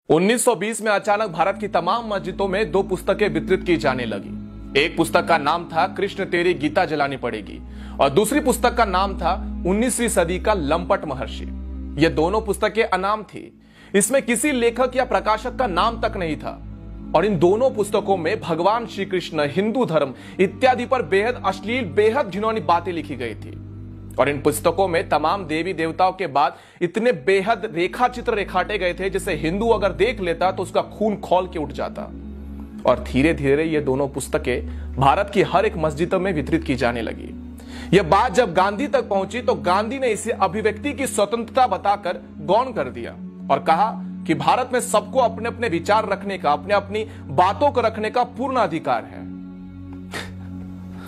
1920 में अचानक भारत की तमाम मस्जिदों में दो पुस्तकें वितरित की जाने लगी। एक पुस्तक का नाम था कृष्ण तेरी गीता जलानी पड़ेगी और दूसरी पुस्तक का नाम था 19वीं सदी का लंपट महर्षि। ये दोनों पुस्तकें अनाम थी, इसमें किसी लेखक या प्रकाशक का नाम तक नहीं था और इन दोनों पुस्तकों में भगवान श्री कृष्ण, हिंदू धर्म इत्यादि पर बेहद अश्लील, बेहद घिनौनी बातें लिखी गई थी। और इन पुस्तकों में तमाम देवी देवताओं के बाद इतने बेहद रेखा चित्र रेखाटे गए थे जिसे हिंदू अगर देख लेता तो उसका खून खौल के उठ जाता। और धीरे धीरे ये दोनों पुस्तकें भारत की हर एक मस्जिदों में वितरित की जाने लगी। यह बात जब गांधी तक पहुंची तो गांधी ने इसे अभिव्यक्ति की स्वतंत्रता बताकर गौण कर दिया और कहा कि भारत में सबको अपने अपने विचार रखने का, अपने अपनी बातों को रखने का पूर्ण अधिकार है।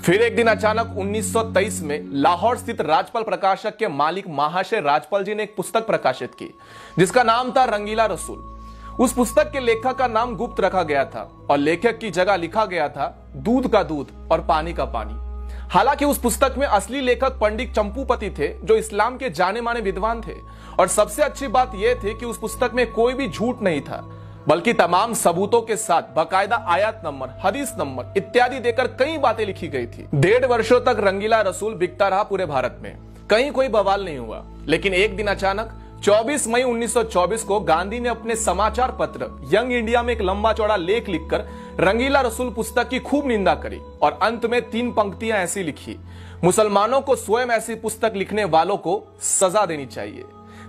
फिर एक दिन अचानक 1923 में लाहौर स्थित राजपाल प्रकाशक के मालिक महाशय राजपाल जी ने एक पुस्तक प्रकाशित की जिसका नाम था रंगीला रसूल। उस पुस्तक के लेखक का नाम गुप्त रखा गया था और लेखक की जगह लिखा गया था दूध का दूध और पानी का पानी। हालांकि उस पुस्तक में असली लेखक पंडित चंपूपति थे जो इस्लाम के जाने माने विद्वान थे और सबसे अच्छी बात यह थी कि उस पुस्तक में कोई भी झूठ नहीं था बल्कि तमाम सबूतों के साथ बकायदा आयत नंबर, हदीस नंबर इत्यादि देकर कई बातें लिखी गई थी। 1.5 वर्षों तक रंगीला रसूल बिकता रहा पूरे भारत में, कहीं कोई बवाल नहीं हुआ। लेकिन एक दिन अचानक 24 मई 1924 को गांधी ने अपने समाचार पत्र यंग इंडिया में एक लंबा चौड़ा लेख लिखकर रंगीला रसूल पुस्तक की खूब निंदा करी और अंत में 3 पंक्तियां ऐसी लिखी: मुसलमानों को स्वयं ऐसी पुस्तक लिखने वालों को सजा देनी चाहिए।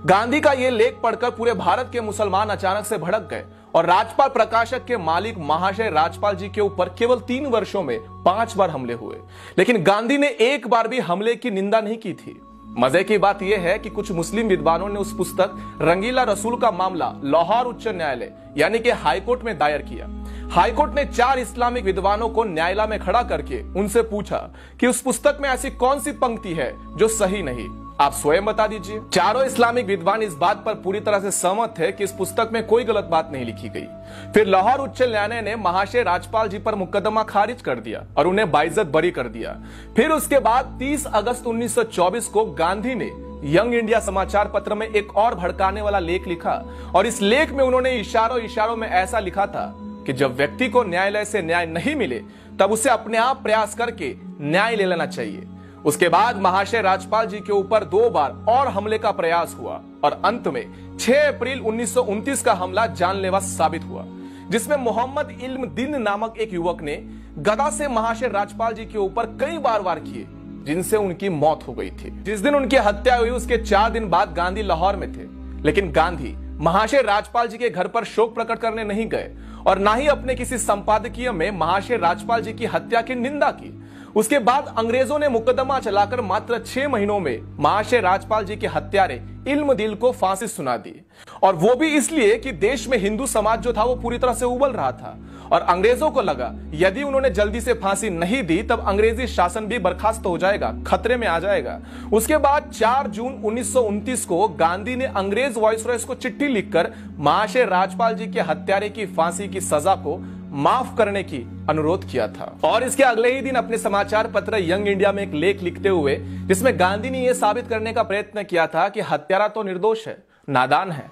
गांधी का यह लेख पढ़कर पूरे भारत के मुसलमान अचानक से भड़क गए और राजपाल प्रकाशक के मालिक महाशय राजपाल जी के ऊपर केवल 3 वर्षों में 5 बार हमले हुए। लेकिन गांधी ने एक बार भी हमले की निंदा नहीं की थी। मजे की बात यह है कि कुछ मुस्लिम विद्वानों ने उस पुस्तक रंगीला रसूल का मामला लाहौर उच्च न्यायालय यानी कि हाईकोर्ट में दायर किया। हाईकोर्ट ने 4 इस्लामिक विद्वानों को न्यायालय में खड़ा करके उनसे पूछा कि उस पुस्तक में ऐसी कौन सी पंक्ति है जो सही नहीं, आप स्वयं बता दीजिए। चारों इस्लामिक विद्वान इस बात पर पूरी तरह से सहमत थे कि इस पुस्तक में कोई गलत बात नहीं लिखी गई। फिर लाहौर उच्च न्यायालय ने महाशय राजपाल जी पर मुकदमा खारिज कर दिया और उन्हें बाइज्जत बरी कर दिया। फिर उसके बाद 30 अगस्त 1924 को गांधी ने यंग इंडिया समाचार पत्र में एक और भड़काने वाला लेख लिखा और इस लेख में उन्होंने इशारों में ऐसा लिखा था कि जब व्यक्ति को न्यायालय से न्याय नहीं मिले तब उसे अपने आप प्रयास करके न्याय ले लेना चाहिए। उसके बाद महाशय राजपाल जी के ऊपर 2 बार और हमले का प्रयास हुआ और अंत में 6 अप्रैल 1929 का हमला जानलेवा साबित हुआ जिसमें मोहम्मद इल्म दीन नामक एक युवक ने गदा से महाशय राजपाल जी के ऊपर कई बार वार किए जिनसे उनकी मौत हो गई थी। जिस दिन उनकी हत्या हुई उसके 4 दिन बाद गांधी लाहौर में थे, लेकिन गांधी महाशय राजपाल जी के घर पर शोक प्रकट करने नहीं गए और ना ही अपने किसी संपादकीय में महाशय राजपाल जी की हत्या की निंदा की। उसके बाद अंग्रेजों ने मुकदमा चलाकर मात्र 6 महीनों में महाशय राजपाल जी के हत्यारे इल्म दिल को फांसी सुना दी और वो भी इसलिए कि देश में हिंदू समाज जो था वो पूरी तरह से उबल रहा था और अंग्रेजों को लगा यदि उन्होंने जल्दी से फांसी नहीं दी तब अंग्रेजी शासन भी बर्खास्त हो जाएगा, खतरे में आ जाएगा। उसके बाद 4 जून 1929 को गांधी ने अंग्रेज वायसरॉय को चिट्ठी लिखकर महाशय राजपाल जी के हत्यारे की फांसी की सजा को माफ करने की अनुरोध किया था और इसके अगले ही दिन अपने समाचार पत्र यंग इंडिया में एक लेख लिखते हुए जिसमें गांधी ने यह साबित करने का प्रयत्न किया था कि हत्यारा तो निर्दोष है, नादान है,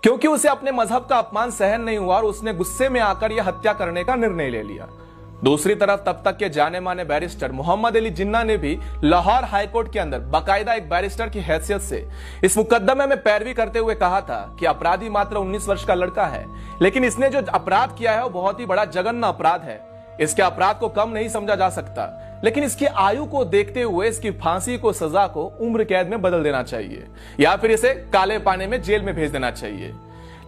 क्योंकि उसे अपने मजहब का अपमान सहन नहीं हुआ और उसने गुस्से में आकर यह हत्या करने का निर्णय ले लिया। दूसरी तरफ तब तक के जाने माने बैरिस्टर मोहम्मद अली जिन्ना ने भी लाहौर हाईकोर्ट के अंदर बाकायदा एक बैरिस्टर की हैसियत से इस मुकदमे में पैरवी करते हुए कहा था कि अपराधी मात्र 19 वर्ष का लड़का है, लेकिन इसने जो अपराध किया है वो बहुत ही बड़ा जघन्य अपराध है। इसके अपराध को कम नहीं समझा जा सकता, लेकिन इसकी आयु को देखते हुए इसकी फांसी को सजा को उम्र कैद में बदल देना चाहिए या फिर इसे काले पानी में जेल में भेज देना चाहिए।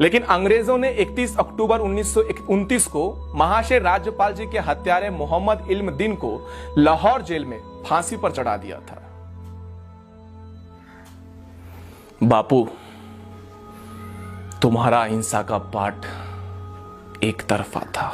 लेकिन अंग्रेजों ने 31 अक्टूबर 1929 को महाशय राज्यपाल जी के हत्यारे मोहम्मद इल्म दीन को लाहौर जेल में फांसी पर चढ़ा दिया था। बापू, तुम्हारा अहिंसा का पाठ एक तरफा था।